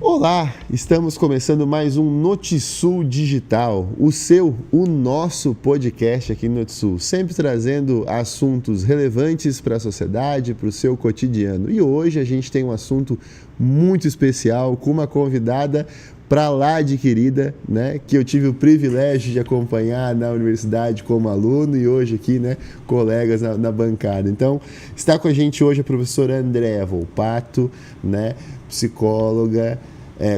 Olá, estamos começando mais um Notisul Digital, o nosso podcast aqui no Notisul, sempre trazendo assuntos relevantes para a sociedade, para o seu cotidiano. E hoje a gente tem um assunto muito especial com uma convidada para lá de querida, né, que eu tive o privilégio de acompanhar na universidade como aluno e hoje aqui, né, colegas na bancada. Então, está com a gente hoje a professora Andréa Volpato, né, psicóloga,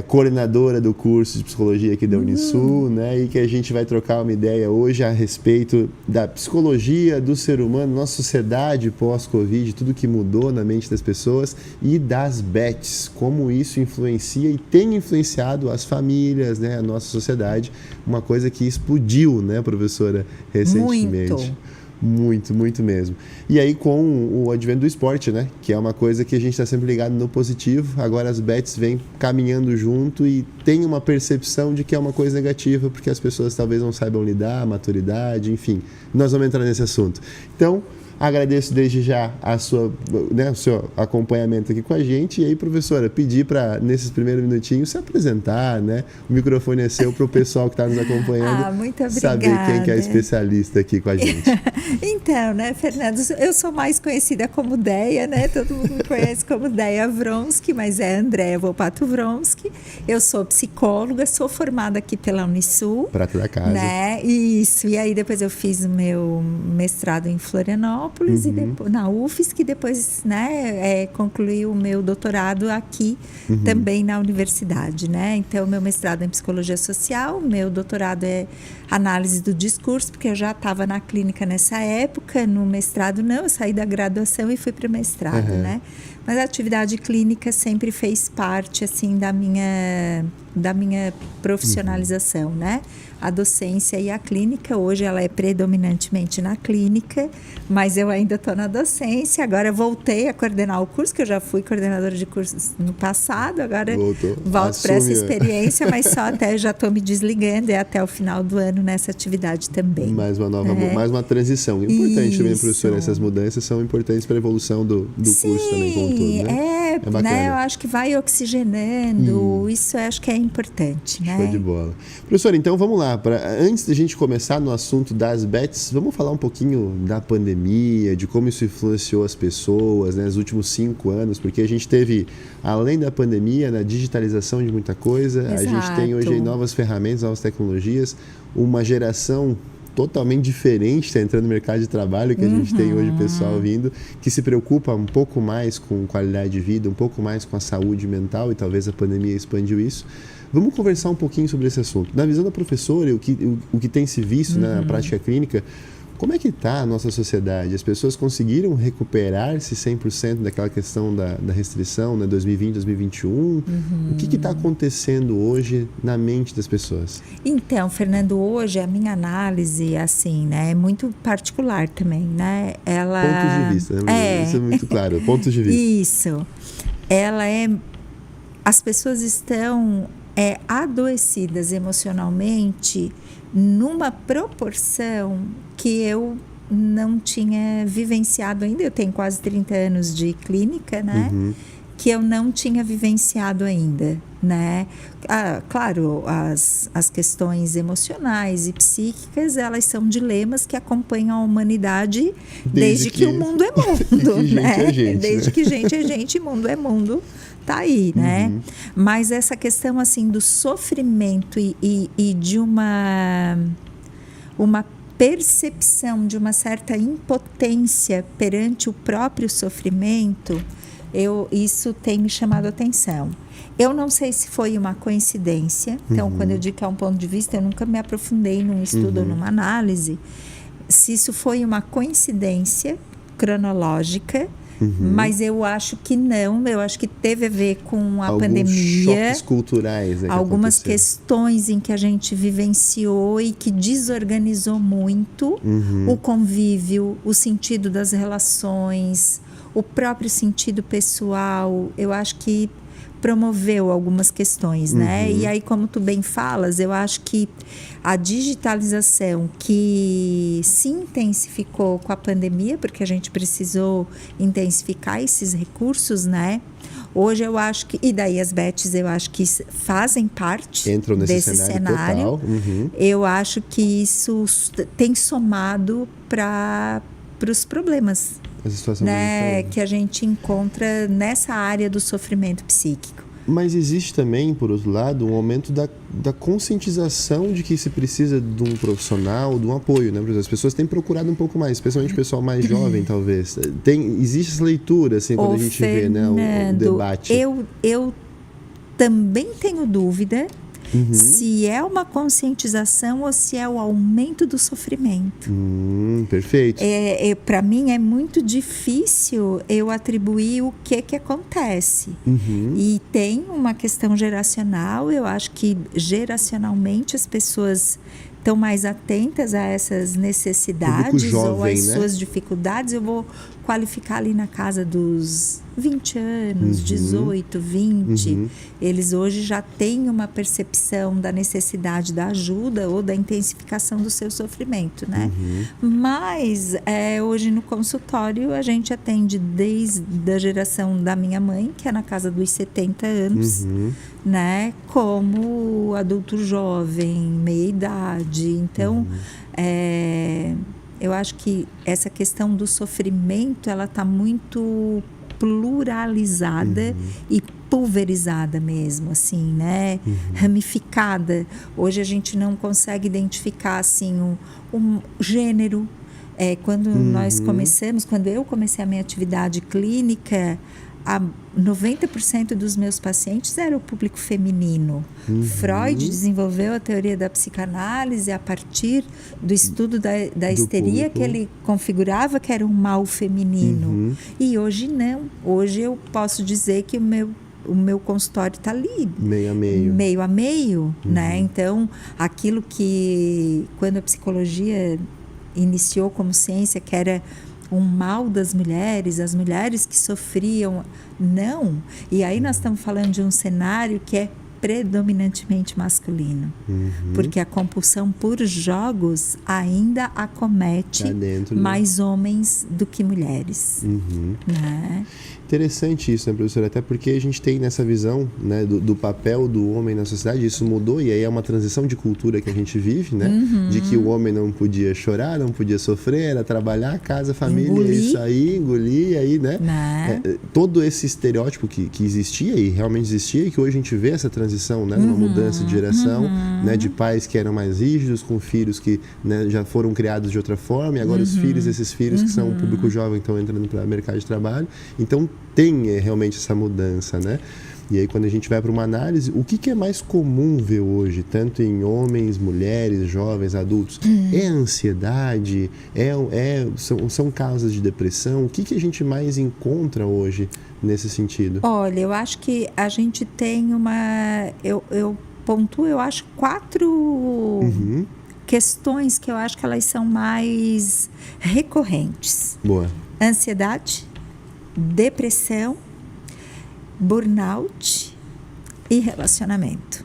coordenadora do curso de psicologia aqui da Unisul, né, e que a gente vai trocar uma ideia hoje a respeito da psicologia do ser humano, nossa sociedade pós-Covid, tudo que mudou na mente das pessoas e das BETs, como isso influencia e tem influenciado as famílias, né, a nossa sociedade, uma coisa que explodiu, né, professora, recentemente. Muito mesmo. E aí com o advento do esporte, né? Que é uma coisa que a gente está sempre ligado no positivo. Agora as bets vêm caminhando junto e tem uma percepção de que é uma coisa negativa, porque as pessoas talvez não saibam lidar, maturidade, enfim. Nós vamos entrar nesse assunto. Então, agradeço desde já o seu acompanhamento aqui com a gente. E aí, professora, pedir para, nesses primeiros minutinhos, se apresentar, né? O microfone é seu para o pessoal que está nos acompanhando muito obrigada. Saber quem que é especialista aqui com a gente. Então, né, Fernando, eu sou mais conhecida como Deia, né? Todo mundo me conhece como Deia Vronsky, mas é Andréa Volpato Vronsky. Eu sou psicóloga, sou formada aqui pela Unisul. Prata da casa. Né? Isso, e aí depois eu fiz o meu mestrado em Florianópolis, e depois, na UFSC, depois, né, concluí o meu doutorado aqui também na universidade, né? Então, meu mestrado é em psicologia social, meu doutorado é análise do discurso, porque eu já estava na clínica nessa época, no mestrado não, eu saí da graduação e fui para o mestrado, né? Mas a atividade clínica sempre fez parte, assim, da minha profissionalização, né? A docência e a clínica, hoje ela é predominantemente na clínica, mas eu ainda estou na docência. Agora voltei a coordenar o curso, que eu já fui coordenadora de cursos no passado, agora volto para essa experiência, mas só até já estou me desligando, até o final do ano nessa atividade também. Mais uma transição. Importante também, professora, essas mudanças são importantes para a evolução do curso também como um todo, né? É né? Eu acho que vai oxigenando, isso eu acho que é importante, né? Show de bola. Professora, então vamos lá. Antes da gente começar no assunto das bets, vamos falar um pouquinho da pandemia, de como isso influenciou as pessoas, né, nos últimos 5 anos, porque a gente teve, além da pandemia, na digitalização de muita coisa, Exato. A gente tem hoje aí novas ferramentas, novas tecnologias, uma geração totalmente diferente está entrando no mercado de trabalho, que a gente tem hoje pessoal vindo, que se preocupa um pouco mais com qualidade de vida, um pouco mais com a saúde mental, e talvez a pandemia expandiu isso. Vamos conversar um pouquinho sobre esse assunto. Na visão da professora, o que tem se visto na prática clínica, como é que está a nossa sociedade? As pessoas conseguiram recuperar-se 100% daquela questão da restrição, né, 2020, 2021? O que está acontecendo hoje na mente das pessoas? Então, Fernando, hoje a minha análise, assim, né, é muito particular também, né? Pontos de vista, né? Isso é muito claro, pontos de vista. Isso. As pessoas estão adoecidas emocionalmente numa proporção que eu não tinha vivenciado ainda. Eu tenho quase 30 anos de clínica, né? Que eu não tinha vivenciado ainda, né? Claro, as questões emocionais e psíquicas, elas são dilemas que acompanham a humanidade desde que o mundo é mundo, né? Desde que gente é gente, mundo é mundo. Tá aí, né? Mas essa questão, assim, do sofrimento e de uma percepção de uma certa impotência perante o próprio sofrimento, isso tem me chamado a atenção. Eu não sei se foi uma coincidência, então, quando eu digo que é um ponto de vista, eu nunca me aprofundei num estudo ou numa análise, se isso foi uma coincidência cronológica, mas eu acho que não, eu acho que teve a ver com a pandemia. Choques culturais, né, algumas questões em que a gente vivenciou e que desorganizou muito o convívio, o sentido das relações, o próprio sentido pessoal. Eu acho que promoveu algumas questões, né? E aí, como tu bem falas, eu acho que a digitalização que se intensificou com a pandemia, porque a gente precisou intensificar esses recursos, né? Hoje eu acho que... E daí as Beths eu acho que fazem parte Entram nesse desse cenário. Total. Uhum. Eu acho que isso tem somado para os problemas, né, que a gente encontra nessa área do sofrimento psíquico. Mas existe também, por outro lado, um aumento da conscientização de que se precisa de um profissional, de um apoio, né? As pessoas têm procurado um pouco mais, especialmente o pessoal mais jovem, talvez. Existe essa leitura, assim, quando a gente vê, né, o debate. Eu também tenho dúvida se é uma conscientização ou se é o aumento do sofrimento. Perfeito. Para mim é muito difícil eu atribuir o que acontece. E tem uma questão geracional. Eu acho que geracionalmente as pessoas estão mais atentas a essas necessidades jovem, ou às né? suas dificuldades. Eu vou qualificar ali na casa dos 20 anos, 18, 20. Eles hoje já têm uma percepção da necessidade da ajuda ou da intensificação do seu sofrimento, né? Mas hoje no consultório a gente atende desde a geração da minha mãe, que é na casa dos 70 anos, né? Como adulto jovem, meia idade. Então, eu acho que essa questão do sofrimento, ela está muito pluralizada e pulverizada mesmo, assim, né? Ramificada. Hoje a gente não consegue identificar, assim, um gênero. Quando quando eu comecei a minha atividade clínica, 90% dos meus pacientes era o público feminino. Freud desenvolveu a teoria da psicanálise a partir do estudo da histeria, que ele configurava que era um mal feminino. E hoje não. Hoje eu posso dizer que o meu consultório está ali. Meio a meio, né? Então, aquilo que, quando a psicologia iniciou como ciência, que era um mal das mulheres, as mulheres que sofriam, não. E aí nós estamos falando de um cenário que é predominantemente masculino, porque a compulsão por jogos ainda acomete mais homens do que mulheres. Né? Interessante isso, né, professora? Até porque a gente tem nessa visão, né, do papel do homem na sociedade, isso mudou, e aí é uma transição de cultura que a gente vive, né? De que o homem não podia chorar, não podia sofrer, era trabalhar, casa, família, isso aí, engolir, aí, né? Todo esse estereótipo que existia e realmente existia, e que hoje a gente vê essa transição, né, uma mudança de geração, né, de pais que eram mais rígidos, com filhos que, né, já foram criados de outra forma, e agora os filhos desses filhos que são o público jovem estão entrando para o mercado de trabalho. Então tem realmente essa mudança, né? E aí quando a gente vai para uma análise, o que é mais comum ver hoje, tanto em homens, mulheres, jovens, adultos? É ansiedade? São causas de depressão? O que a gente mais encontra hoje nesse sentido? Olha, eu acho que a gente tem eu pontuo, eu acho, 4 questões que eu acho que elas são mais recorrentes. Boa. Ansiedade, depressão, burnout e relacionamento.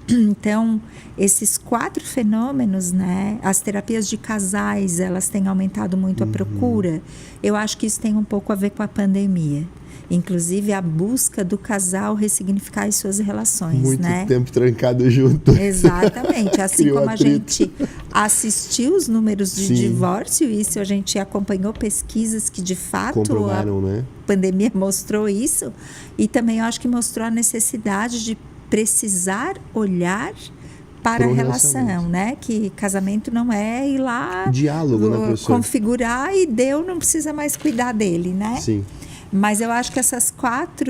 Então, esses 4 fenômenos, né? As terapias de casais, elas têm aumentado muito a procura. Eu acho que isso tem um pouco a ver com a pandemia. Inclusive a busca do casal ressignificar as suas relações, muito, né? Muito tempo trancado junto. Exatamente. Assim Criou como atrito. A gente assistiu os números de divórcio, isso a gente acompanhou pesquisas que de fato comprovaram, né? Pandemia mostrou isso, e também eu acho que mostrou a necessidade de precisar olhar para a relação, né? Que casamento não é ir lá diálogo, né, professor? Configurar e Deus não precisa mais cuidar dele, né? Sim. Mas eu acho que esses 4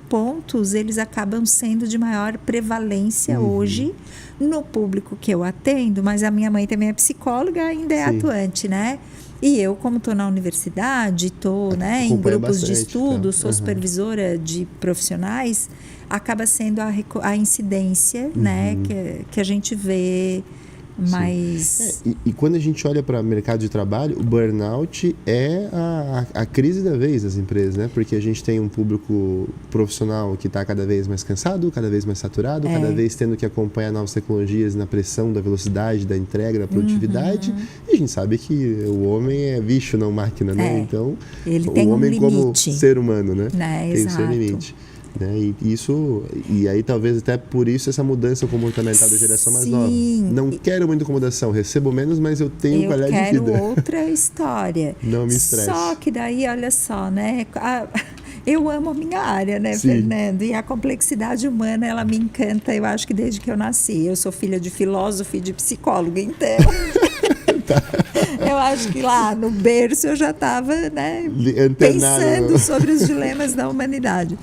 pontos, eles acabam sendo de maior prevalência hoje no público que eu atendo, mas a minha mãe também é psicóloga, ainda é atuante, né? E eu, como estou na universidade, estou, né, em grupos de estudo, sou supervisora de profissionais, acaba sendo a incidência, né, que a gente vê Mas... E quando a gente olha para o mercado de trabalho, o burnout é a crise da vez das empresas, né? Porque a gente tem um público profissional que está cada vez mais cansado, cada vez mais saturado, cada vez tendo que acompanhar novas tecnologias na pressão da velocidade, da entrega, da produtividade. E a gente sabe que o homem é bicho, não máquina, né? Então, ele o tem homem como ser humano, né? Tem Exato. seu limite. Né? E aí talvez até por isso essa mudança comportamental da geração mais nova. Não quero muita acomodação, recebo menos, mas eu tenho qualidade de vida. Eu quero outra história. Não me estresse. Só que daí, olha só, né? Eu amo a minha área, né, Sim. Fernando? E a complexidade humana, ela me encanta, eu acho que desde que eu nasci. Eu sou filha de filósofo e de psicólogo, então... Eu acho que lá no berço eu já estava, né, pensando sobre os dilemas da humanidade.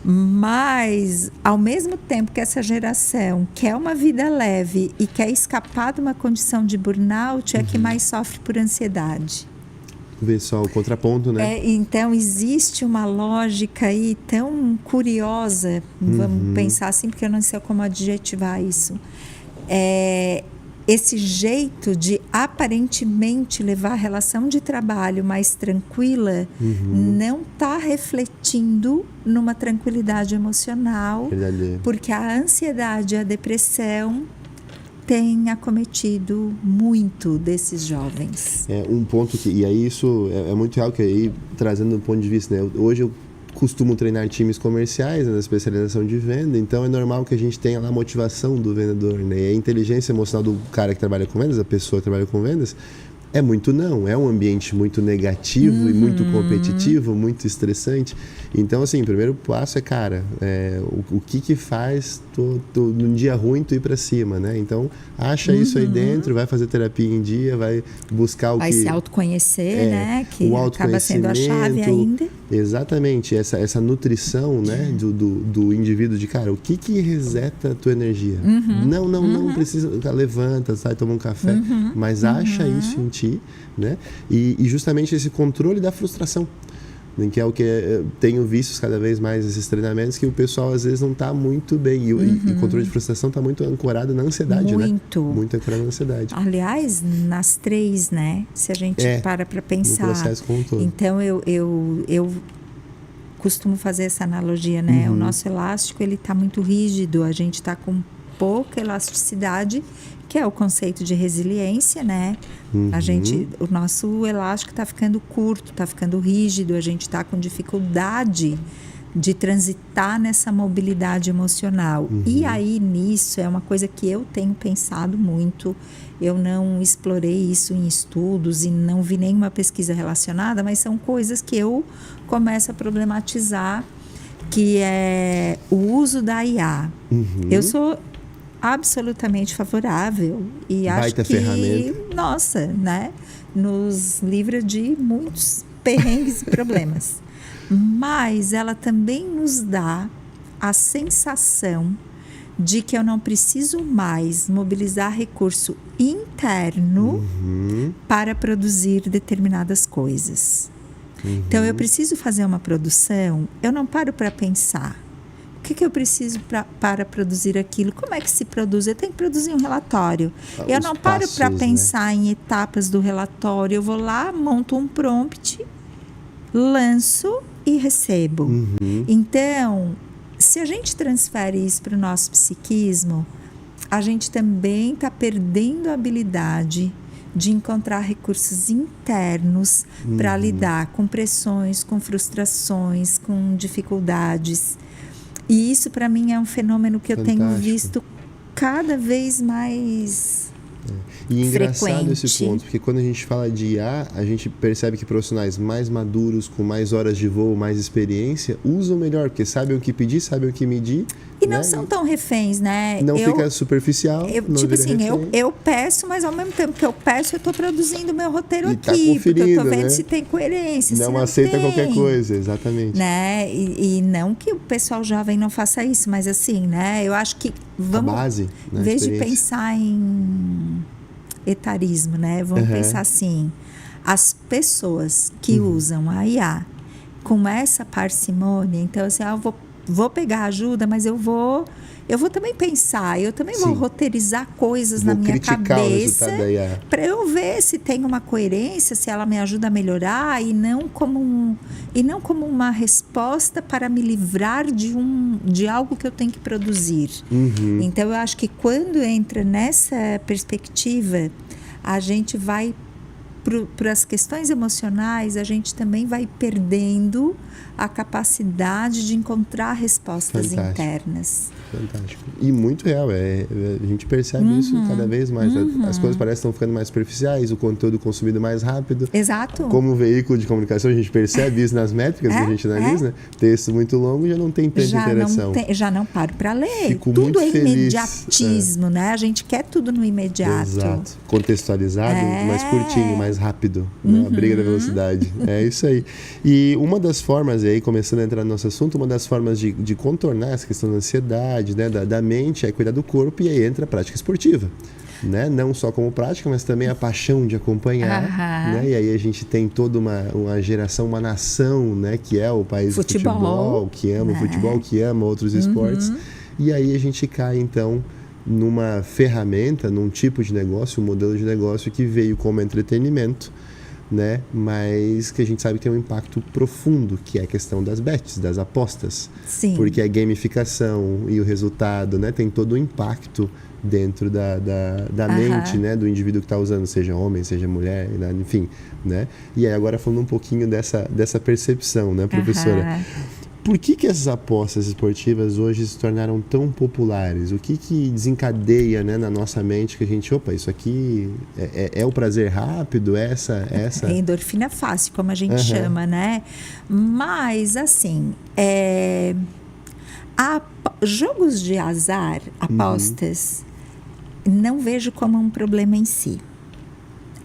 Mas, ao mesmo tempo que essa geração quer uma vida leve e quer escapar de uma condição de burnout, é que mais sofre por ansiedade. Vê só o contraponto, né? Então, existe uma lógica aí tão curiosa, vamos pensar assim, porque eu não sei como adjetivar isso. Esse jeito de aparentemente levar a relação de trabalho mais tranquila não está refletindo numa tranquilidade emocional, porque a ansiedade e a depressão têm acometido muito desses jovens. Um ponto que, e aí isso é muito real, que aí trazendo um ponto de vista, né? Hoje eu costumo treinar times comerciais, né, na especialização de venda, então é normal que a gente tenha lá a motivação do vendedor, né? E a inteligência emocional do cara que trabalha com vendas, a pessoa que trabalha com vendas, é muito não, é um ambiente muito negativo e muito competitivo, muito estressante. Então, assim, o primeiro passo é, cara, o que faz num dia ruim tu ir pra cima, né? Então, acha isso aí dentro, vai fazer terapia em dia, vai buscar o vai que... Vai se autoconhecer, né? Que o acaba sendo a chave ainda. Exatamente, essa nutrição, né, do indivíduo de, cara, o que reseta a tua energia? Não precisa, levanta, sai, toma um café, mas acha isso em ti, né? E justamente esse controle da frustração, que é o que eu tenho visto cada vez mais nesses treinamentos, que o pessoal às vezes não está muito bem. E o controle de frustração está muito ancorado na ansiedade, né? Muito ancorado na ansiedade. Aliás, nas 3, né? Se a gente para pensar. No processo como um todo. Então, eu costumo fazer essa analogia, né? O nosso elástico, ele está muito rígido, a gente está com pouca elasticidade, que é o conceito de resiliência, né? O nosso elástico está ficando curto, está ficando rígido, a gente está com dificuldade de transitar nessa mobilidade emocional. E aí, nisso, é uma coisa que eu tenho pensado muito. Eu não explorei isso em estudos e não vi nenhuma pesquisa relacionada, mas são coisas que eu começo a problematizar, que é o uso da IA. Eu sou absolutamente favorável e acho que ferramenta. Nossa, né, nos livra de muitos perrengues e problemas, mas ela também nos dá a sensação de que eu não preciso mais mobilizar recurso interno para produzir determinadas coisas. Então eu preciso fazer uma produção, eu não paro para pensar o que eu preciso para produzir aquilo? Como é que se produz? Eu tenho que produzir um relatório. Eu não paro para pensar em etapas do relatório. Eu vou lá, monto um prompt, lanço e recebo. Então, se a gente transfere isso para o nosso psiquismo, a gente também está perdendo a habilidade de encontrar recursos internos para lidar com pressões, com frustrações, com dificuldades. E isso, para mim, é um fenômeno que eu tenho visto cada vez mais E engraçado frequente. Esse ponto, porque quando a gente fala de IA, a gente percebe que profissionais mais maduros, com mais horas de voo, mais experiência, usam melhor, porque sabem o que pedir, sabem o que medir. E não são tão reféns, né? Não fica superficial. Tipo assim, eu peço, mas ao mesmo tempo que eu peço, eu estou produzindo o meu roteiro aqui. Tá conferindo, porque eu estou vendo, né? Se tem coerência, não se não aceita tem, qualquer coisa, exatamente. Né? E não que o pessoal jovem não faça isso, mas assim, né? Eu acho que vamos... A base, né? Em vez de pensar em etarismo, né? Vamos pensar assim, as pessoas que usam a IA com essa parcimônia, então assim, eu vou vou pegar ajuda, mas eu vou também pensar, eu também vou Sim. roteirizar coisas Vou na minha criticar o cabeça resultado da IA. para eu ver se tem uma coerência, se ela me ajuda a melhorar e não como uma resposta para me livrar de algo que eu tenho que produzir. Então, eu acho que quando entra nessa perspectiva, a gente vai para as questões emocionais, a gente também vai perdendo a capacidade de encontrar respostas Fantástico. internas. Fantástico. E muito real, a gente percebe isso cada vez mais. As coisas parecem estão ficando mais superficiais, o conteúdo consumido mais rápido. Exato. Como veículo de comunicação, a gente percebe isso nas métricas que a gente analisa. Texto muito longo já não tem tanta interação. Já não paro para ler. Fico tudo muito é feliz. imediatismo, né? A gente quer tudo no imediato. Exato. Contextualizado, mais curtinho, mais rápido. Né? A briga da velocidade. É isso aí. E uma das formas, e aí começando a entrar no nosso assunto, uma das formas de contornar essa questão da ansiedade, né, da mente, é cuidar do corpo, e aí entra a prática esportiva. Né? Não só como prática, mas também a paixão de acompanhar. Né? E aí a gente tem toda uma geração, uma nação, né, que é o país do futebol, que ama o futebol, que ama outros esportes. E aí a gente cai, então, numa ferramenta, num tipo de negócio, um modelo de negócio que veio como entretenimento, né? Mas que a gente sabe que tem um impacto profundo, que é a questão das bets, das apostas. Sim. Porque a gamificação e o resultado, né, tem todo o impacto dentro da mente, né, do indivíduo que está usando, seja homem, seja mulher, enfim, né? E aí agora falando um pouquinho dessa percepção, né, professora? Por que essas apostas esportivas hoje se tornaram tão populares? O que desencadeia, né, na nossa mente que a gente, isso aqui é o prazer rápido, essa... É endorfina fácil, como a gente chama, né? Mas, assim, jogos de azar, apostas, não vejo como um problema em si.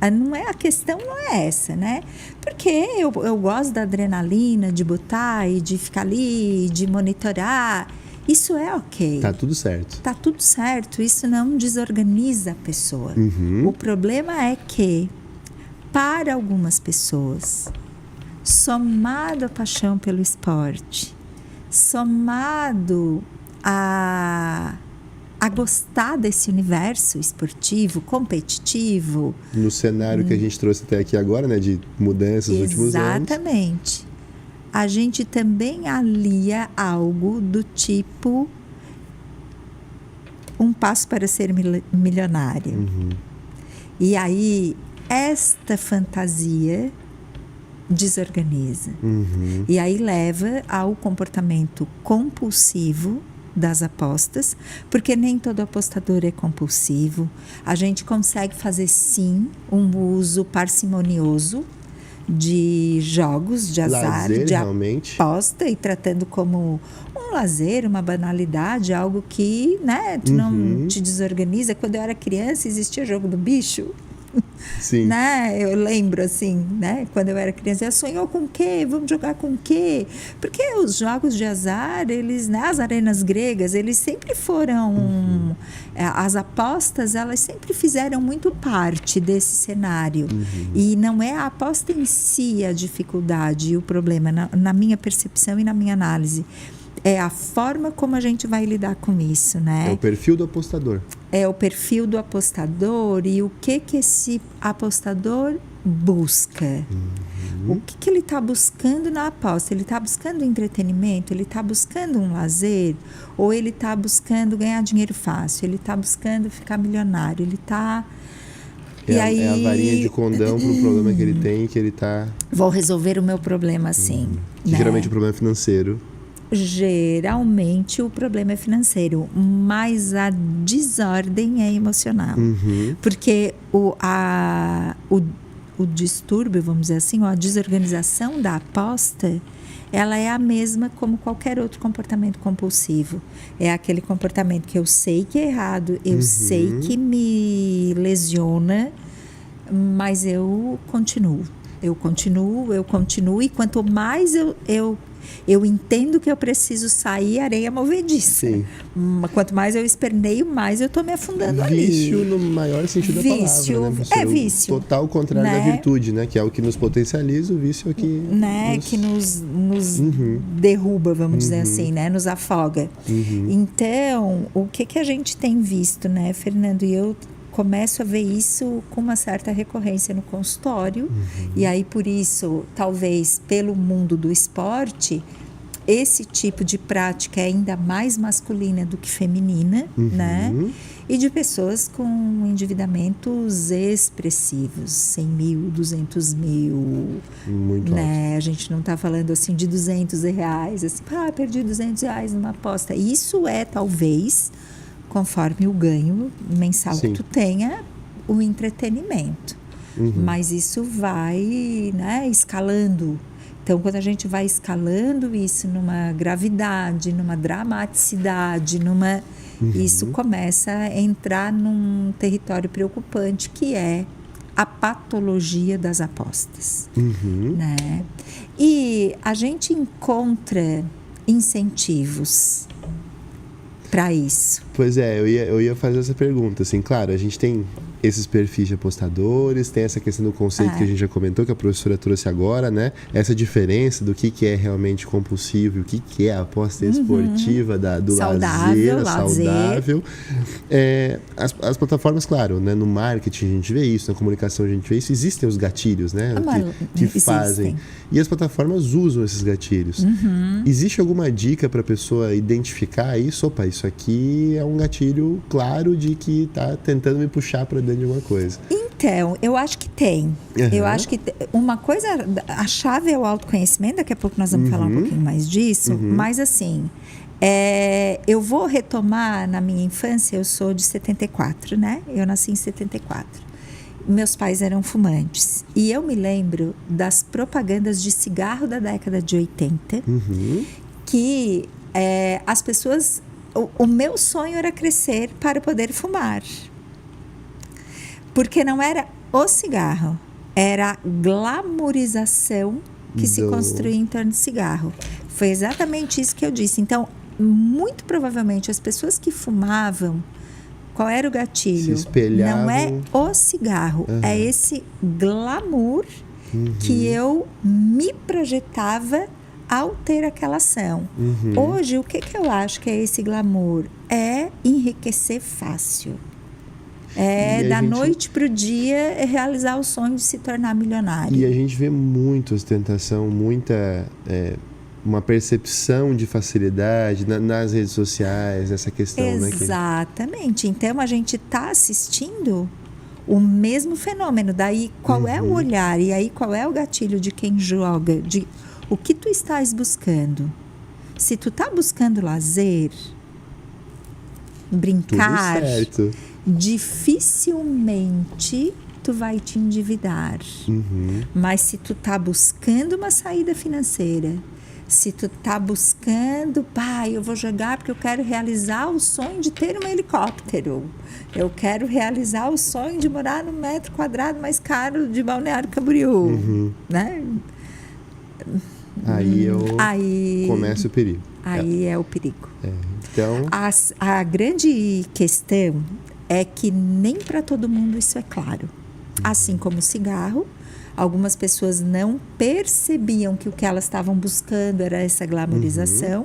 A questão não é essa, né? Porque eu gosto da adrenalina, de botar e de ficar ali, de monitorar. Isso é ok. Tá tudo certo. Tá tudo certo. Isso não desorganiza a pessoa. O problema é que, para algumas pessoas, somado à paixão pelo esporte, somado a gostar desse universo esportivo, competitivo. No cenário que a gente trouxe até aqui agora, né, de mudanças nos últimos anos. Exatamente. A gente também alia algo do tipo um passo para ser milionário. E aí, esta fantasia desorganiza. E aí leva ao comportamento compulsivo das apostas, porque nem todo apostador é compulsivo. A gente consegue fazer, sim, um uso parcimonioso de jogos de azar, lazer, de realmente. Aposta, e tratando como um lazer, uma banalidade, algo que, né, tu não te desorganiza. Quando eu era criança, existia jogo do bicho. Sim. Né? Eu lembro, assim, né? Quando eu era criança, eu sonhou com o quê? Vamos jogar com o quê? Porque os jogos de azar, eles, né? As arenas gregas, eles sempre foram... As apostas, elas sempre fizeram muito parte desse cenário. E não é a aposta em si a dificuldade e o problema, na minha percepção e na minha análise. É a forma como a gente vai lidar com isso, né? É o perfil do apostador. É o perfil do apostador e o que esse apostador busca. O que ele está buscando na aposta? Ele está buscando entretenimento? Ele está buscando um lazer? Ou ele está buscando ganhar dinheiro fácil? Ele está buscando ficar milionário? Ele está... É a varinha de condão para o problema que ele tem, que ele está... Vou resolver o meu problema assim. Né? Geralmente o problema é financeiro. Geralmente o problema é financeiro, mas a desordem é emocional. Porque o distúrbio, vamos dizer assim, ou a desorganização da aposta, ela é a mesma como qualquer outro comportamento compulsivo. É aquele comportamento que eu sei que é errado, eu sei que me lesiona, mas eu continuo, e quanto mais eu Eu entendo que eu preciso sair areia movediça. Sim. Quanto mais eu esperneio, mais eu tô me afundando ali. Vício no maior sentido da palavra, né? É vício. Total contrário da virtude, né? Que é o que nos potencializa, o vício é o que... Né? Que nos derruba, vamos dizer assim, né? Nos afoga. Então, o que a gente tem visto, né, Fernando? E eu começo a ver isso com uma certa recorrência no consultório. E aí, por isso, talvez pelo mundo do esporte, esse tipo de prática é ainda mais masculina do que feminina, né? E de pessoas com endividamentos expressivos, 100 mil, 200 mil. Muito né? alto. A gente não está falando assim de R$200, assim, perdi R$200 numa aposta. Isso é, talvez, conforme o ganho mensal que tu tenha, o entretenimento. Mas isso vai, né, escalando. Então, quando a gente vai escalando isso numa gravidade, numa dramaticidade, isso começa a entrar num território preocupante, que é a patologia das apostas. Né? E a gente encontra incentivos para isso. Pois é, eu ia fazer essa pergunta. Assim, claro, a gente tem esses perfis de apostadores, tem essa questão do conceito que a gente já comentou, que a professora trouxe agora, né? Essa diferença do que é realmente compulsivo e o que é a aposta esportiva do lazer, saudável. As plataformas, claro, né? No marketing a gente vê isso, na comunicação a gente vê isso, existem os gatilhos, né? Que fazem. E as plataformas usam esses gatilhos. Existe alguma dica para a pessoa identificar isso? Opa, isso aqui é um gatilho claro de que está tentando me puxar para dentro de alguma coisa. Então, eu acho que tem. Eu acho que uma coisa, a chave é o autoconhecimento, daqui a pouco nós vamos falar um pouquinho mais disso, mas assim, eu vou retomar na minha infância. Eu sou de 74, né? Eu nasci em 74. Meus pais eram fumantes. E eu me lembro das propagandas de cigarro da década de 80, que as pessoas... O meu sonho era crescer para poder fumar. Porque não era o cigarro, era a glamorização que se construía em torno do cigarro. Foi exatamente isso que eu disse. Então, muito provavelmente, as pessoas que fumavam, qual era o gatilho? Se espelhavam. Não é o cigarro, é esse glamour que eu me projetava ao ter aquela ação. Hoje, o que eu acho que é esse glamour? É enriquecer fácil. Da noite para o dia, realizar o sonho de se tornar milionário. E a gente vê muita ostentação, uma percepção de facilidade nas redes sociais, essa questão. Exatamente. Então, a gente está assistindo o mesmo fenômeno. Daí, qual é o olhar? E aí, qual é o gatilho de quem joga? De o que tu estás buscando? Se tu está buscando lazer, brincar... Tudo certo. Dificilmente tu vai te endividar. Mas se tu tá buscando uma saída financeira, se tu tá buscando, eu vou jogar porque eu quero realizar o sonho de ter um helicóptero, eu quero realizar o sonho de morar no metro quadrado mais caro de Balneário Camboriú, né? Aí começa o perigo. Aí é o perigo. Então... A grande questão é que nem para todo mundo isso é claro. Assim como o cigarro, algumas pessoas não percebiam que o que elas estavam buscando era essa glamorização.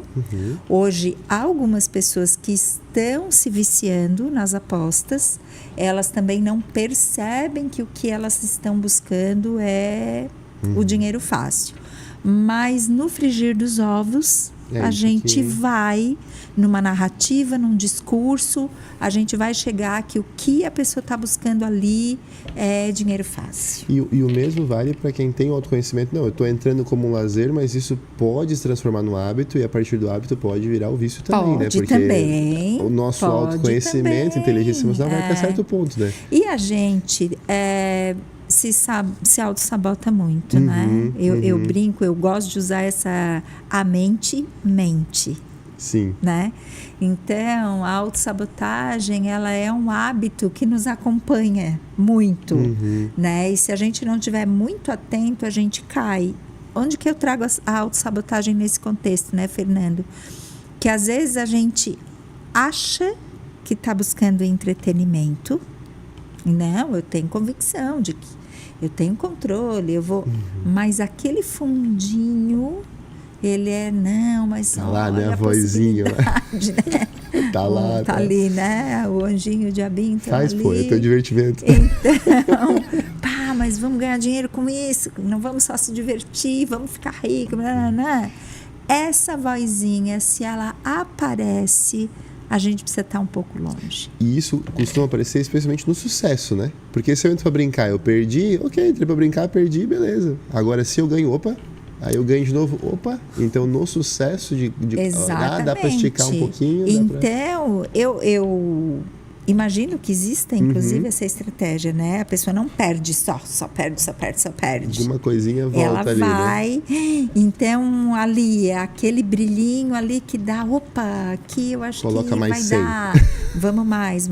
Hoje, há algumas pessoas que estão se viciando nas apostas, elas também não percebem que o que elas estão buscando é o dinheiro fácil. Mas no frigir dos ovos, a gente vai numa narrativa, num discurso, a gente vai chegar que o que a pessoa está buscando ali é dinheiro fácil. E o mesmo vale para quem tem o autoconhecimento. Não, eu estou entrando como um lazer, mas isso pode se transformar num hábito, e a partir do hábito pode virar o vício também, né? Porque também, o nosso autoconhecimento, inteligência emocional vai até certo ponto, né? E a gente... se auto-sabota muito, né? Eu brinco, eu gosto de usar a mente. Sim. Né? Então, a autossabotagem, ela é um hábito que nos acompanha muito, né? E se a gente não estiver muito atento, a gente cai. onde que eu trago a autossabotagem nesse contexto, né, Fernando? Que às vezes a gente acha que está buscando entretenimento. Não, eu tenho convicção de que eu tenho controle, eu vou... Mas aquele fundinho, ele não, mas tá olha lá, né, a vozinha, né? Tá lá, tá ali, né, o anjinho, o diabinho, tá faz, ali. pô, é teu divertimento. Então, pá, mas vamos ganhar dinheiro com isso, não vamos só se divertir, vamos ficar ricos, né? Essa vozinha, se ela aparece, a gente precisa estar um pouco longe. E isso costuma aparecer especialmente no sucesso, né? Porque se eu entro pra brincar, eu perdi, ok, entrei pra brincar, perdi, beleza. Agora, se eu ganho, opa, aí eu ganho de novo, opa. Então, no sucesso dá pra esticar um pouquinho. Então, eu imagino que exista, inclusive, essa estratégia, né? A pessoa não perde só perde. Alguma coisinha volta ela ali, vai, né? Então, ali, é aquele brilhinho ali que dá, opa, aqui eu acho coloca que mais vai 100. dar. Vamos mais,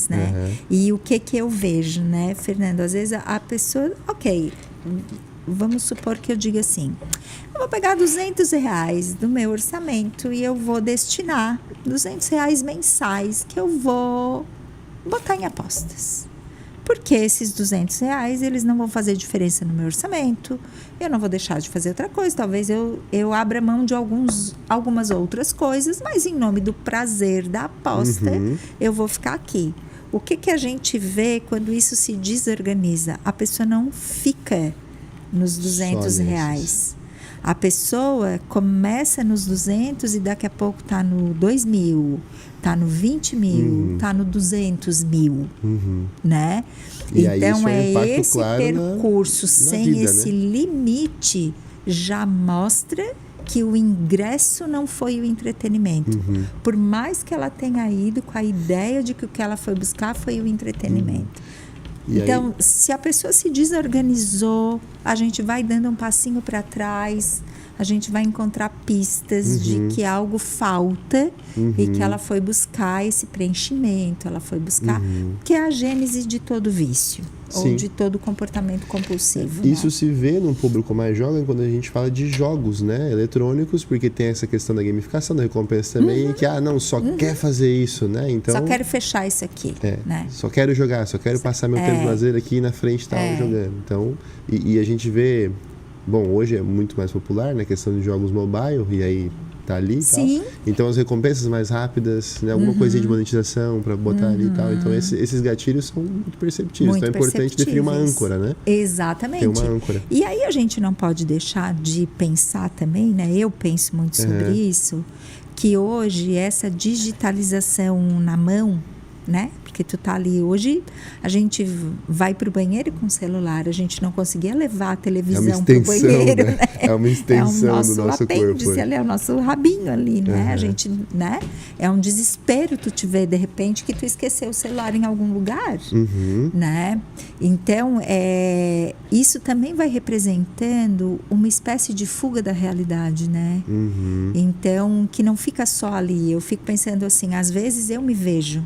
né? Uhum. E o que eu vejo, né, Fernando? Às vezes a pessoa, ok, vamos supor que eu diga assim, eu vou pegar R$200 do meu orçamento e eu vou destinar R$200 mensais que eu vou botar em apostas. Porque esses R$200, eles não vão fazer diferença no meu orçamento, eu não vou deixar de fazer outra coisa, talvez eu abra mão de algumas outras coisas, mas em nome do prazer da aposta, eu vou ficar aqui. O que a gente vê quando isso se desorganiza? A pessoa não fica nos R$200. A pessoa começa nos 200 e daqui a pouco está no 2.000, está no 20.000, está no 200.000, né? E então aí isso esse claro percurso na sem vida, esse né? limite já mostra que o ingresso não foi o entretenimento. Por mais que ela tenha ido com a ideia de que o que ela foi buscar foi o entretenimento. Então, se a pessoa se desorganizou, a gente vai dando um passinho para trás, a gente vai encontrar pistas de que algo falta e que ela foi buscar esse preenchimento, ela foi buscar, que é a gênese de todo vício. Sim. Ou de todo comportamento compulsivo. Isso, né? Se vê num público mais jovem quando a gente fala de jogos, né, eletrônicos, porque tem essa questão da gamificação, da recompensa também, que só quer fazer isso, né? Então, só quero fechar isso aqui, né? Só quero jogar, só quero passar meu tempo de lazer aqui na frente jogando. Então, e a gente vê, bom, hoje é muito mais popular, né, a questão de jogos mobile, e aí tá ali e tal. Então as recompensas mais rápidas, né, alguma coisinha de monetização para botar ali e tal. Então esses gatilhos são muito perceptíveis. Então é importante definir uma âncora, né? Exatamente. Ter uma âncora. E aí a gente não pode deixar de pensar também, né? Eu penso muito sobre isso, que hoje essa digitalização na mão, né? Porque tu tá ali hoje, a gente vai pro banheiro com o celular, a gente não conseguia levar a televisão pro banheiro, né? É uma extensão do nosso apêndice, corpo. Ali, é o nosso rabinho ali, né? A gente, né? É um desespero tu te ver de repente que tu esqueceu o celular em algum lugar, né? Então, isso também vai representando uma espécie de fuga da realidade, né? Então, que não fica só ali. Eu fico pensando assim, às vezes eu me vejo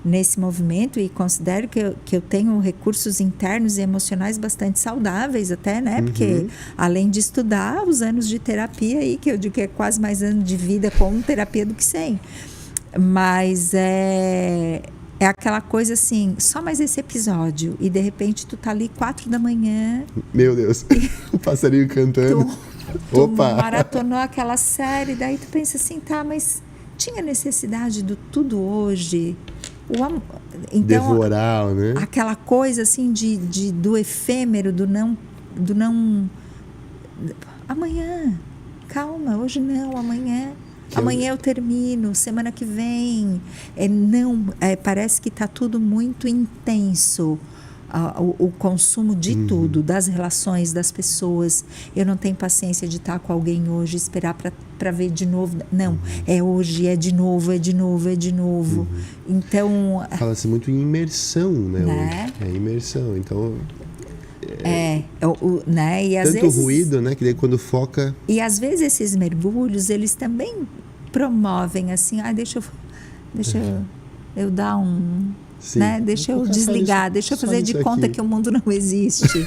nesse movimento e considero que eu tenho recursos internos e emocionais bastante saudáveis até, né? Porque além de estudar, os anos de terapia aí, que eu digo que é quase mais ano de vida com terapia do que sem. Mas é aquela coisa assim, só mais esse episódio e de repente tu tá ali 4 da manhã. Meu Deus, o passarinho cantando. Tu maratonou aquela série, daí tu pensa assim, tá, mas tinha necessidade do tudo hoje? Então, devorar, né? Aquela coisa assim do efêmero, do não amanhã, calma, hoje não, amanhã eu termino, semana que vem, parece que está tudo muito intenso. O consumo de tudo, das relações, das pessoas. Eu não tenho paciência de estar com alguém hoje, esperar para ver de novo. Não, é hoje, é de novo. Então... Fala-se muito em imersão, né? É imersão, então... né? E às tanto vezes, ruído, né? Que daí quando foca... E às vezes esses mergulhos, eles também promovem assim, deixa eu dar um... Sim. Né? Deixa eu desligar, deixa eu fazer de conta que o mundo não existe.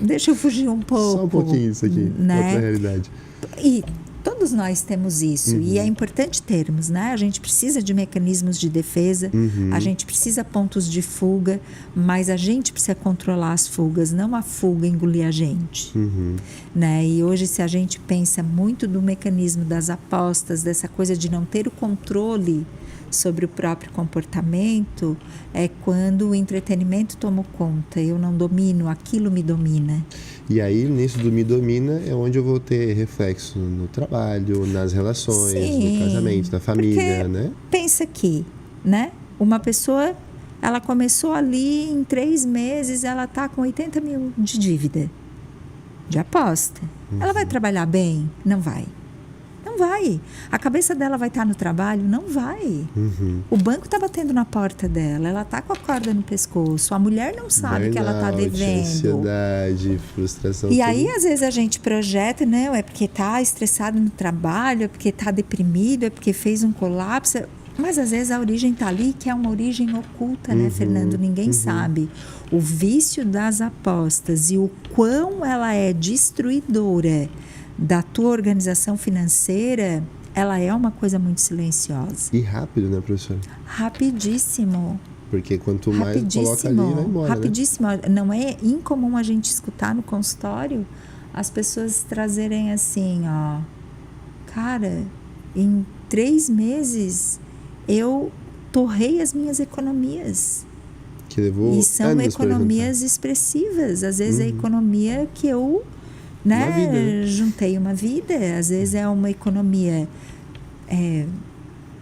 deixa eu fugir um pouco. Só um pouquinho isso aqui, né? outra realidade. E todos nós temos isso, e é importante termos, né? A gente precisa de mecanismos de defesa, a gente precisa pontos de fuga, mas a gente precisa controlar as fugas, não a fuga engolir a gente. Né? E hoje, se a gente pensa muito do mecanismo das apostas, dessa coisa de não ter o controle sobre o próprio comportamento, é quando o entretenimento toma conta, eu não domino, aquilo me domina. E aí, nisso do me domina, é onde eu vou ter reflexo no trabalho, nas relações, Sim, no casamento, na família, porque né? Pensa aqui, né? Uma pessoa, ela começou ali em 3 meses, ela tá com 80 mil de dívida, de aposta. Ela vai trabalhar bem? Não vai. Não vai. A cabeça dela vai estar no trabalho? Não vai. O banco está batendo na porta dela, ela está com a corda no pescoço, a mulher não sabe que ela está devendo. Ansiedade, frustração. E aí, às vezes, a gente projeta, não, é porque está estressado no trabalho, é porque está deprimido, é porque fez um colapso. Mas, às vezes, a origem está ali, que é uma origem oculta, né, Fernando? Ninguém sabe. O vício das apostas e o quão ela é destruidora da tua organização financeira, ela é uma coisa muito silenciosa. E rápido, né, professora? Rapidíssimo. Porque quanto mais coloca ali, vai embora, rapidíssimo. Né? Não é incomum a gente escutar no consultório as pessoas trazerem assim, ó, cara, em 3 meses eu torrei as minhas economias. Que levou e são economias expressivas. Às vezes é economia que eu juntei uma vida. Às vezes é uma economia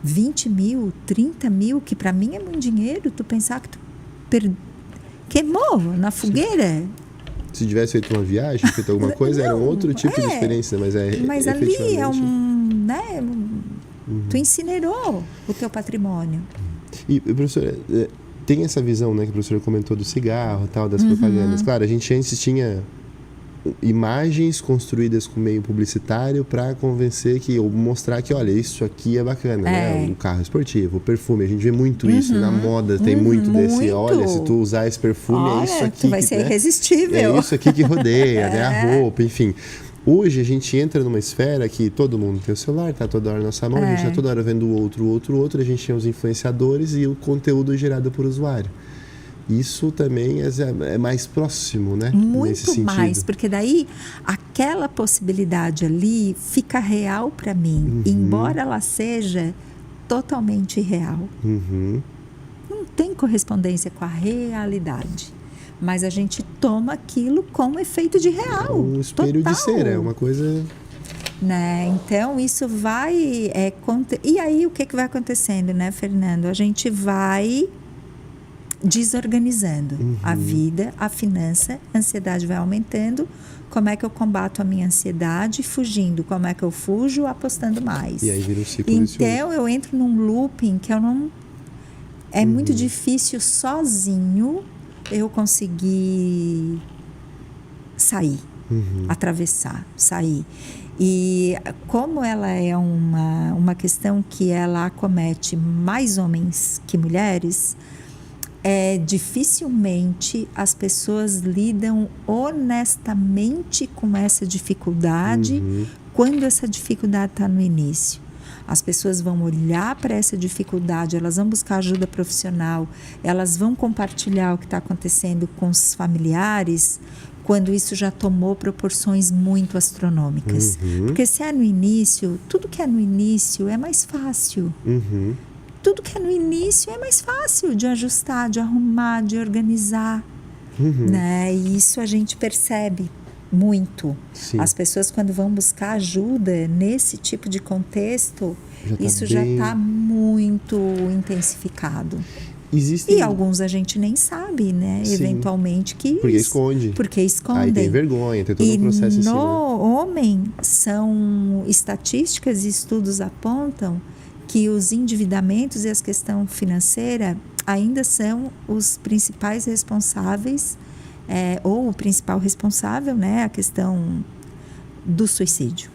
20 mil, 30 mil, que para mim é muito dinheiro. Tu pensar que tu queimou na fogueira. Se tivesse feito uma viagem, feito alguma coisa, era um outro tipo de experiência, mas ali é tu incinerou o teu patrimônio. E, professora, tem essa visão, né, que a professora comentou do cigarro, tal, das propagandas. Claro, a gente antes tinha imagens construídas com meio publicitário para convencer ou mostrar que, olha, isso aqui é bacana, né? O carro esportivo, o perfume, a gente vê muito isso na moda, tem muito desse, olha, se tu usar esse perfume, é isso aqui. Tu vai ser irresistível. É isso aqui que rodeia, né? A roupa, enfim. Hoje a gente entra numa esfera que todo mundo tem o celular, tá toda hora na nossa mão, a gente tá toda hora vendo o outro, a gente tem os influenciadores e o conteúdo gerado por usuário. Isso também é mais próximo, né? Muito nesse sentido. Mais, porque daí aquela possibilidade ali fica real para mim, embora ela seja totalmente irreal. Não tem correspondência com a realidade. Mas a gente toma aquilo como efeito de real. É um espelho total. De cera, é uma coisa... Né? Então, isso vai... E aí, o que vai acontecendo, né, Fernando? A gente vai desorganizando a vida, a finança, a ansiedade vai aumentando. Como é que eu combato a minha ansiedade? Fugindo. Como é que eu fujo? Apostando mais. E aí vira um ciclo vicioso. Então, eu entro num looping que eu não... É muito difícil sozinho eu conseguir sair, atravessar, sair. E como ela é uma questão que ela acomete mais homens que mulheres, dificilmente as pessoas lidam honestamente com essa dificuldade quando essa dificuldade está no início. As pessoas vão olhar para essa dificuldade, elas vão buscar ajuda profissional, elas vão compartilhar o que está acontecendo com os familiares quando isso já tomou proporções muito astronômicas. Porque se é no início, tudo que é no início é mais fácil. Tudo que é no início é mais fácil de ajustar, de arrumar, de organizar. Né? E isso a gente percebe muito. Sim. As pessoas, quando vão buscar ajuda nesse tipo de contexto, já está muito intensificado. E alguns a gente nem sabe, né? Sim. Eventualmente que... Porque esconde. Porque escondem. Aí tem vergonha, tem todo um processo em cima. E no homem, são estatísticas e estudos apontam que os endividamentos e a questão financeira ainda são os principais responsáveis, ou o principal responsável, né? A questão do suicídio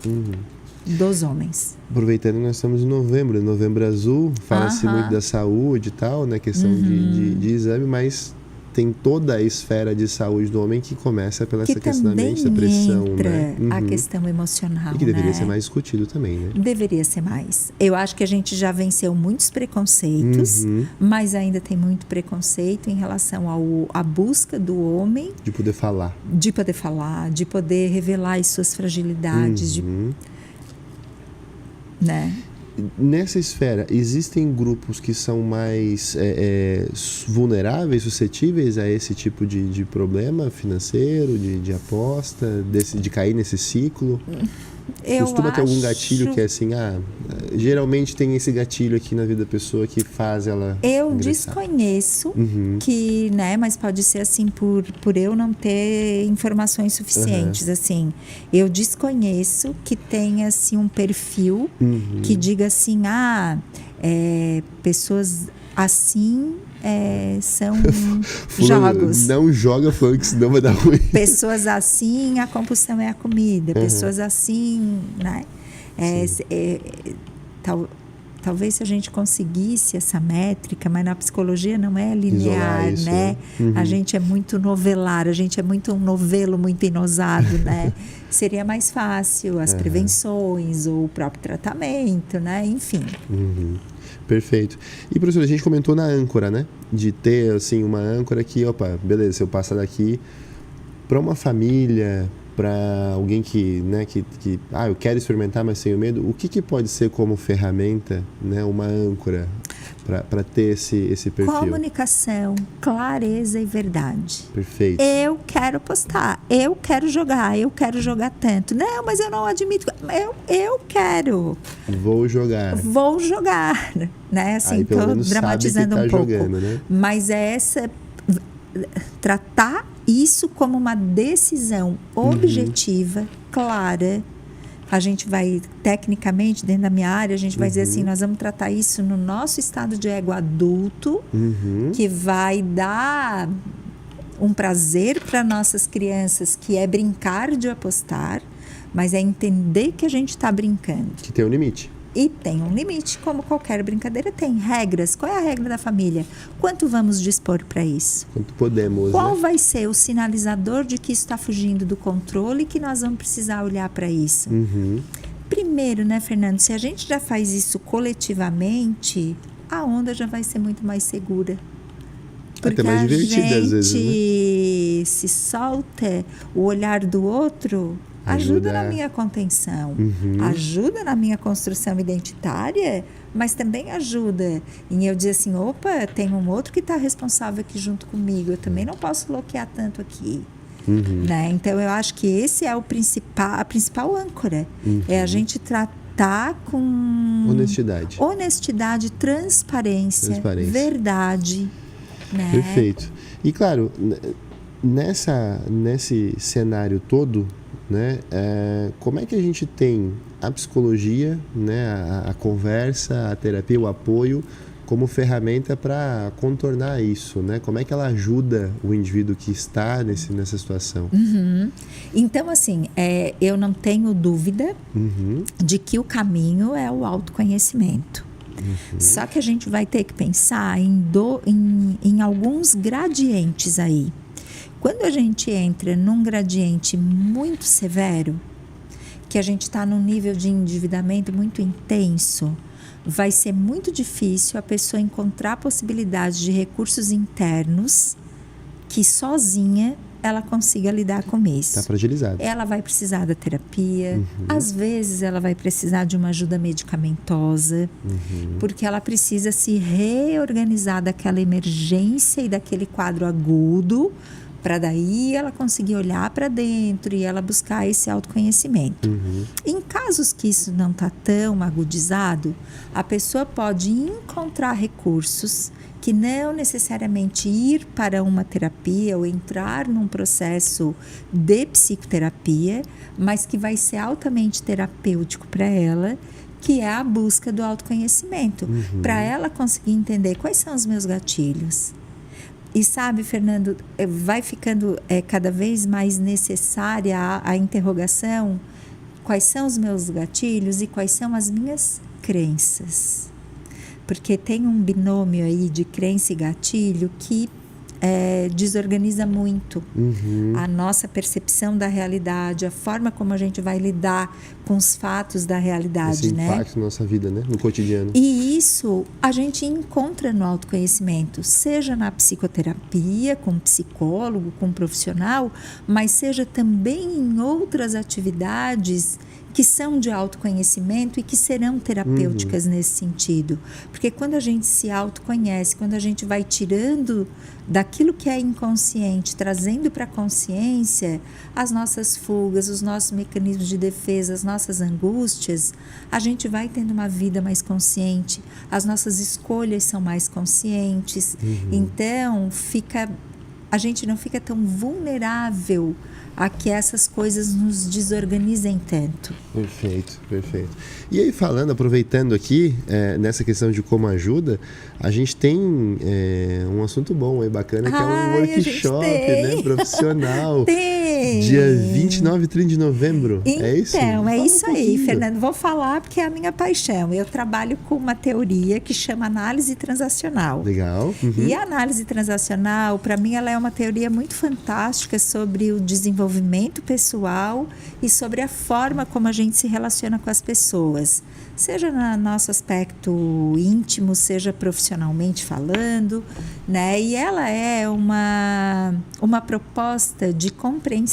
dos homens. Aproveitando, nós estamos em novembro azul, fala-se muito da saúde e tal, né? Questão de exame, mas tem toda a esfera de saúde do homem que começa pela essa questão da mente, da pressão, entra né? a questão emocional, E que deveria né? ser mais discutido também, né? Deveria ser mais. Eu acho que a gente já venceu muitos preconceitos, mas ainda tem muito preconceito em relação à busca do homem De poder falar. de poder revelar as suas fragilidades, né? Nessa esfera, existem grupos que são mais vulneráveis, suscetíveis a esse tipo de problema financeiro, de aposta, de cair nesse ciclo? Costuma ter algum gatilho que é assim, geralmente tem esse gatilho aqui na vida da pessoa que faz ela Eu ingressar. desconheço que, né, mas pode ser assim por eu não ter informações suficientes, assim. Eu desconheço que tenha assim um perfil que diga assim, pessoas assim são jogos. Não joga funk, senão vai dar ruim. Pessoas assim, a compulsão é a comida. Pessoas assim, né? Talvez se a gente conseguisse essa métrica, mas na psicologia não é linear, isso, né? A gente é muito novelar, a gente é muito um novelo muito enosado, né? Seria mais fácil as prevenções ou o próprio tratamento, né? Enfim. Perfeito. E, professor, a gente comentou na âncora, né? De ter, assim, uma âncora que, beleza, se eu passar daqui para uma família, para alguém que eu quero experimentar, mas tenho medo, o que pode ser como ferramenta, né? Uma âncora para ter esse perfil? Comunicação, clareza e verdade. Perfeito. Eu quero postar, eu quero jogar tanto. Não, mas eu não admito. Eu quero. Vou jogar. Né? Assim, aí, pelo tô menos dramatizando sabe que tá um pouco. jogando, né? Mas tratar isso como uma decisão objetiva, clara. A gente vai, tecnicamente, dentro da minha área, a gente vai dizer assim, nós vamos tratar isso no nosso estado de ego adulto, que vai dar um prazer para nossas crianças, que é brincar de apostar, mas é entender que a gente está brincando. Que tem um limite. E tem um limite, como qualquer brincadeira tem. Regras. Qual é a regra da família? Quanto vamos dispor para isso? Quanto podemos, Qual né? vai ser o sinalizador de que isso está fugindo do controle e que nós vamos precisar olhar para isso? Primeiro, né, Fernando? Se a gente já faz isso coletivamente, a onda já vai ser muito mais segura. Porque Até mais divertida, às vezes, né? se solta o olhar do outro... Ajuda na minha contenção, ajuda na minha construção identitária, mas também ajuda em eu dizer assim, tem um outro que está responsável aqui junto comigo, eu também não posso bloquear tanto aqui. Né? Então, eu acho que esse é a principal âncora, é a gente tratar com honestidade, transparência. Verdade. Né? Perfeito. E, claro, nesse cenário todo, né, como é que a gente tem a psicologia, né, a conversa, a terapia, o apoio como ferramenta para contornar isso, né? Como é que ela ajuda o indivíduo que está nessa situação? Então, assim, eu não tenho dúvida de que o caminho é o autoconhecimento. Só que a gente vai ter que pensar em alguns gradientes aí. Quando a gente entra num gradiente muito severo, que a gente está num nível de endividamento muito intenso, vai ser muito difícil a pessoa encontrar possibilidade de recursos internos que sozinha ela consiga lidar com isso. Está fragilizada. Ela vai precisar da terapia, às vezes ela vai precisar de uma ajuda medicamentosa, porque ela precisa se reorganizar daquela emergência e daquele quadro agudo, para daí ela conseguir olhar para dentro e ela buscar esse autoconhecimento. Em casos que isso não está tão agudizado, a pessoa pode encontrar recursos que não necessariamente ir para uma terapia ou entrar num processo de psicoterapia, mas que vai ser altamente terapêutico para ela, que é a busca do autoconhecimento, para ela conseguir entender quais são os meus gatilhos. E sabe, Fernando, vai ficando cada vez mais necessária a interrogação, quais são os meus gatilhos e quais são as minhas crenças. Porque tem um binômio aí de crença e gatilho que desorganiza muito Uhum. a nossa percepção da realidade, a forma como a gente vai lidar com os fatos da realidade, Esse né? impacto na nossa vida, né? No cotidiano. E isso a gente encontra no autoconhecimento, seja na psicoterapia, com psicólogo, com profissional, mas seja também em outras atividades que são de autoconhecimento e que serão terapêuticas nesse sentido. Porque quando a gente se autoconhece, quando a gente vai tirando daquilo que é inconsciente, trazendo para a consciência as nossas fugas, os nossos mecanismos de defesa, as nossas angústias, a gente vai tendo uma vida mais consciente, as nossas escolhas são mais conscientes. Então, a gente não fica tão vulnerável a que essas coisas nos desorganizem tanto. Perfeito, perfeito. E aí aproveitando aqui, nessa questão de como ajuda, a gente tem um assunto bom aí, bacana, que é um workshop, né, profissional. Tem! Dia 29 e 30 de novembro, Então, é isso? é isso aí, pouquinho. Fernando. Vou falar porque é a minha paixão. Eu trabalho com uma teoria que chama análise transacional. Legal. E a análise transacional, para mim, ela é uma teoria muito fantástica sobre o desenvolvimento pessoal e sobre a forma como a gente se relaciona com as pessoas. Seja no nosso aspecto íntimo, seja profissionalmente falando, né? E ela é uma proposta de compreensão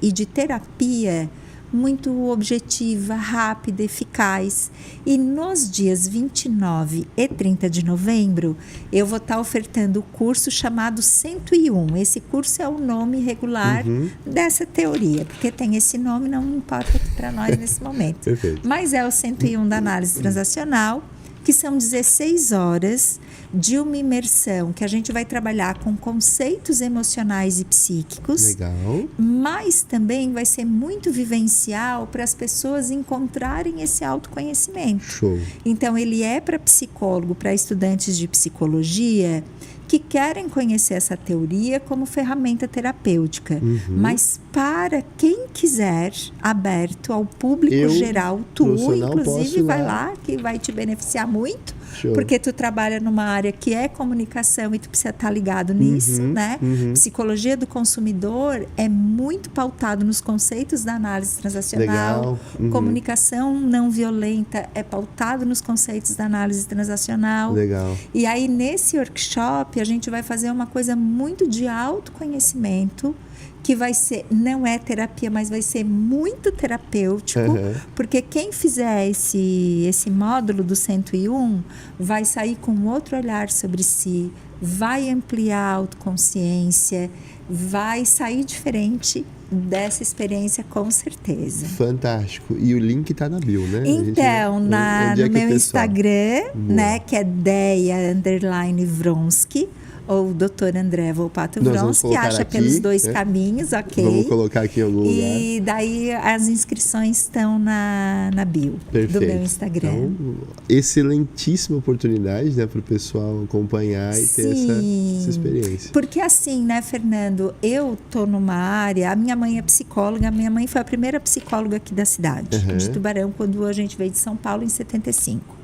e de terapia muito objetiva, rápida, eficaz. E nos dias 29 e 30 de novembro, eu vou estar ofertando o curso chamado 101. Esse curso é o nome regular dessa teoria, porque tem esse nome, não importa para nós nesse momento. Perfeito. Mas é o 101 da análise transacional, que são 16 horas de uma imersão que a gente vai trabalhar com conceitos emocionais e psíquicos. Legal. Mas também vai ser muito vivencial para as pessoas encontrarem esse autoconhecimento. Show. Então, ele é para psicólogo, para estudantes de psicologia que querem conhecer essa teoria como ferramenta terapêutica. Mas para quem quiser, aberto ao público geral, tu, profissional, inclusive, posso ir vai lá. lá, que vai te beneficiar muito. Show. Porque tu trabalha numa área que é comunicação e tu precisa estar ligado nisso, né? Psicologia do consumidor é muito pautado nos conceitos da análise transacional. Legal. Comunicação não violenta é pautado nos conceitos da análise transacional. Legal. E aí, nesse workshop, a gente vai fazer uma coisa muito de autoconhecimento, que vai ser, não é terapia, mas vai ser muito terapêutico, porque quem fizer esse módulo do 101 vai sair com outro olhar sobre si, vai ampliar a autoconsciência, vai sair diferente dessa experiência, com certeza. Fantástico. E o link tá na bio, né? Então, no meu Instagram, né, que é Deia_Vronsky, ou Dr. André Volpato Vronsky, que acha aqui, pelos dois caminhos, ok? Vamos colocar aqui em algum lugar. E daí as inscrições estão na bio do meu Instagram. Então, excelentíssima oportunidade, né, para o pessoal acompanhar e ter essa experiência. Porque assim, né, Fernando, eu tô numa área, a minha mãe é psicóloga, a minha mãe foi a primeira psicóloga aqui da cidade, de Tubarão, quando a gente veio de São Paulo em 75.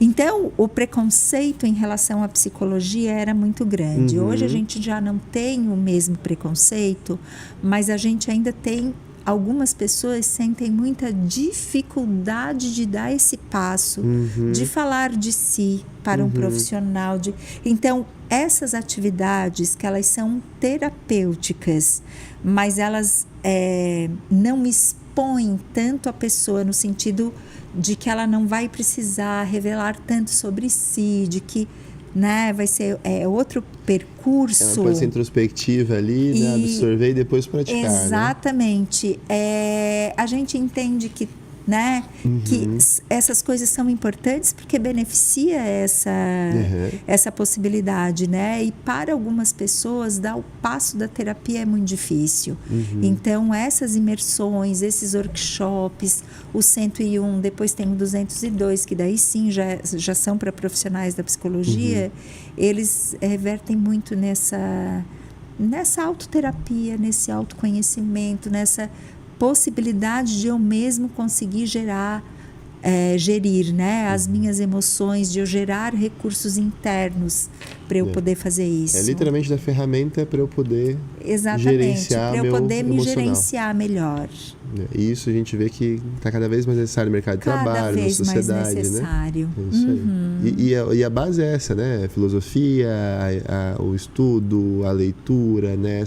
Então, o preconceito em relação à psicologia era muito grande. Hoje a gente já não tem o mesmo preconceito, mas a gente ainda tem, algumas pessoas sentem muita dificuldade de dar esse passo, de falar de si para um profissional. Então, essas atividades que elas são terapêuticas, mas elas não expõem tanto a pessoa no sentido de que ela não vai precisar revelar tanto sobre si, de que, né, vai ser outro percurso. Ela pode ser introspectiva ali, né, absorver e depois praticar. Exatamente. Né? A gente entende que, né, que essas coisas são importantes porque beneficia essa possibilidade, né? E para algumas pessoas dar o passo da terapia é muito difícil. Então, essas imersões, esses workshops, o 101, depois tem o 202, que daí sim já são para profissionais da psicologia, eles revertem muito nessa autoterapia, nesse autoconhecimento, nessa possibilidade de eu mesmo conseguir gerar gerir, né? As minhas emoções, de eu gerar recursos internos para eu poder fazer isso. É literalmente da ferramenta para eu poder Exatamente, gerenciar para eu meu poder me emocional. Gerenciar melhor. E isso a gente vê que está cada vez mais necessário no mercado de trabalho, na sociedade, mais necessário. Né? É isso aí. E a base é essa, né? A filosofia, o estudo, a leitura, né?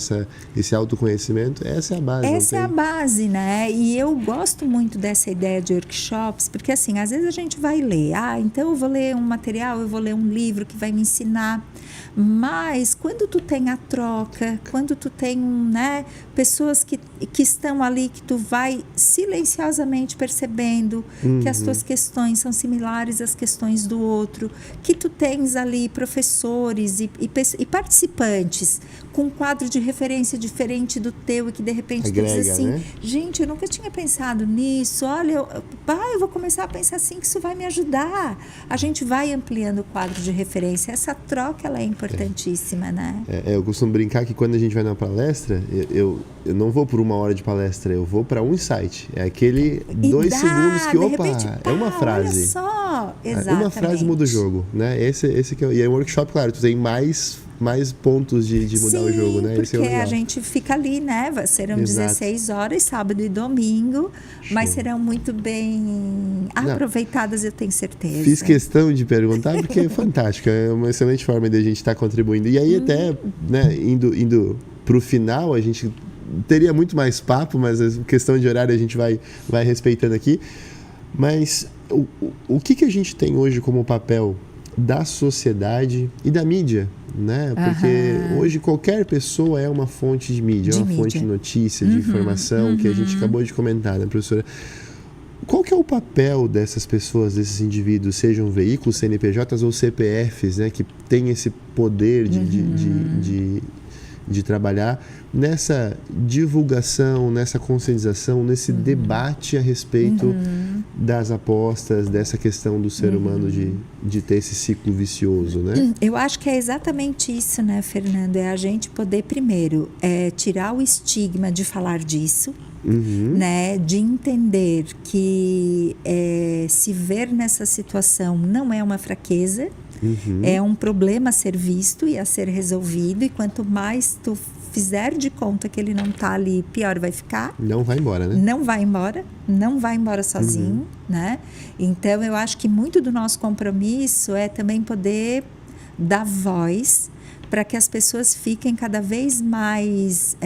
Esse autoconhecimento, essa é a base. Essa é a base, né? E eu gosto muito dessa ideia de workshops, porque assim, às vezes a gente vai ler, então eu vou ler um material, eu vou ler um livro que vai me ensinar. Mas quando tu tem a troca, quando tu tem pessoas que estão ali, que tu vai silenciosamente percebendo que as tuas questões são similares às questões do outro, que tu tens ali professores e participantes com um quadro de referência diferente do teu e que de repente agrega, tu diz assim, né? Gente, eu nunca tinha pensado nisso, olha, eu vou começar a pensar assim, que isso vai me ajudar. A gente vai ampliando o quadro de referência. Essa troca, ela é importantíssima, né? Eu costumo brincar que quando a gente vai numa palestra, eu não vou por 1 hora de palestra, eu vou para um insight. É aquele 2 segundos que, repente, é uma frase. Olha só, exatamente. Uma frase muda o jogo, né? Esse que e é um workshop, claro, tu tem mais pontos de mudar o jogo, né? Porque a gente fica ali, né? Serão 16 horas, sábado e domingo, mas serão muito bem aproveitadas, eu tenho certeza. Fiz questão de perguntar, porque é fantástico, é uma excelente forma de a gente estar contribuindo. E aí até, né, indo para o final, a gente teria muito mais papo, mas a questão de horário a gente vai respeitando aqui. Mas o que a gente tem hoje como papel da sociedade e da mídia, né? Porque hoje qualquer pessoa é uma fonte de mídia, é uma fonte de notícia, de informação, que a gente acabou de comentar, né, professora? Qual que é o papel dessas pessoas, desses indivíduos, sejam veículos, CNPJs ou CPFs, né, que têm esse poder de trabalhar nessa divulgação, nessa conscientização, nesse debate a respeito das apostas, dessa questão do ser humano de ter esse ciclo vicioso, né? Eu acho que é exatamente isso, né, Fernando? É a gente poder, primeiro, tirar o estigma de falar disso, né, de entender que se ver nessa situação não é uma fraqueza, é um problema a ser visto e a ser resolvido, e quanto mais tu fizer de conta que ele não está ali, pior vai ficar. Não vai embora, né? Não vai embora sozinho, né? Então, eu acho que muito do nosso compromisso é também poder dar voz para que as pessoas fiquem cada vez mais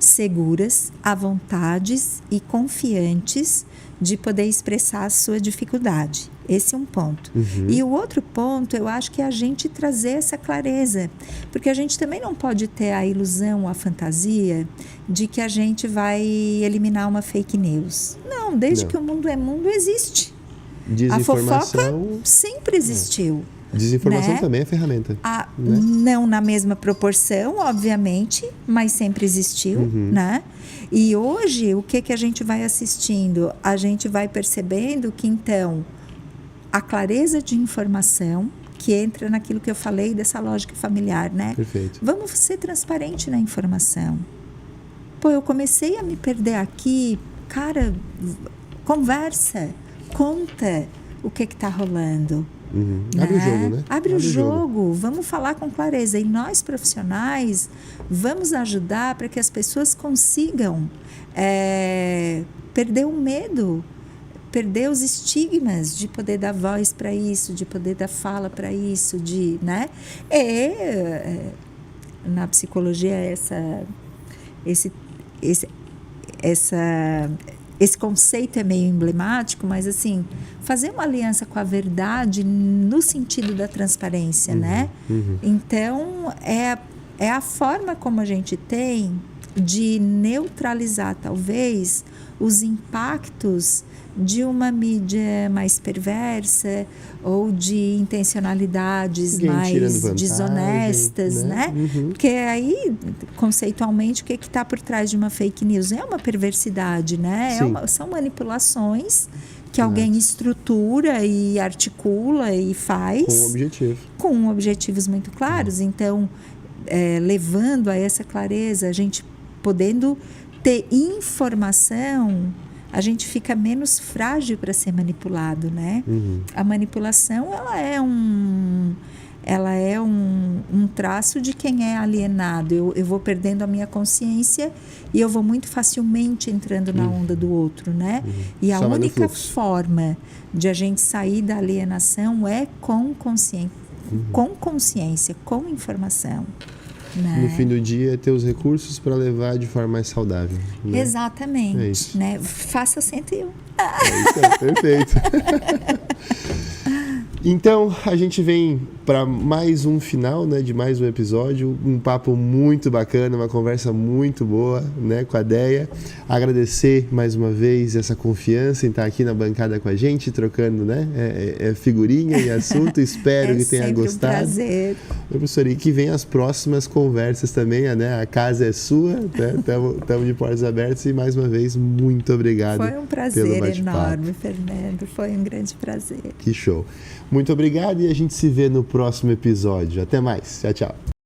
seguras, à vontade e confiantes de poder expressar a sua dificuldade. Esse é um ponto. E o outro ponto, eu acho que é a gente trazer essa clareza. Porque a gente também não pode ter a ilusão, a fantasia de que a gente vai eliminar uma fake news. Não, desde que o mundo é mundo, existe. A fofoca sempre existiu. Desinformação também é ferramenta. Né? Não na mesma proporção, obviamente, mas sempre existiu, né? E hoje, o que a gente vai assistindo? A gente vai percebendo que, então, a clareza de informação, que entra naquilo que eu falei dessa lógica familiar, né? Perfeito. Vamos ser transparente na informação. Pô, eu comecei a me perder aqui. Cara, conversa, conta o que está rolando. Né? Abre o jogo, né? Abre o jogo, vamos falar com clareza. E nós, profissionais, vamos ajudar para que as pessoas consigam perder o medo, perder os estigmas de poder dar voz para isso, de poder dar fala para isso, né? Na psicologia, esse conceito é meio emblemático, mas assim, fazer uma aliança com a verdade no sentido da transparência, né? Então, é a forma como a gente tem de neutralizar, talvez, os impactos de uma mídia mais perversa ou de intencionalidades mais desonestas, né? Porque aí, conceitualmente, o que está por trás de uma fake news? É uma perversidade, né? São manipulações que alguém estrutura e articula e faz. Com um objetivo. Com objetivos muito claros. Então, levando a essa clareza, a gente podendo ter informação a gente fica menos frágil para ser manipulado, né? A manipulação, ela é um traço de quem é alienado. Eu vou perdendo a minha consciência e eu vou muito facilmente entrando na onda do outro, né? E a Só vai no única fluxo. forma de a gente sair da alienação é com consciência, com informação. Né? No fim do dia, ter os recursos para levar de forma mais saudável. Né? Exatamente. É isso. Né? Faça 101. É isso aí, perfeito. Então, a gente vem para mais um final, né, de mais um episódio, um papo muito bacana, uma conversa muito boa, né, com a Déia. Agradecer mais uma vez essa confiança em estar aqui na bancada com a gente, trocando, né, figurinha e assunto. Espero que tenha gostado. É sempre um prazer. Professor, e que venham as próximas conversas também, né? A casa é sua, né? Estamos de portas abertas e mais uma vez, muito obrigado. Foi um prazer enorme, Fernando. Foi um grande prazer. Que show. Muito obrigado e a gente se vê no próximo episódio. Até mais. Tchau, tchau.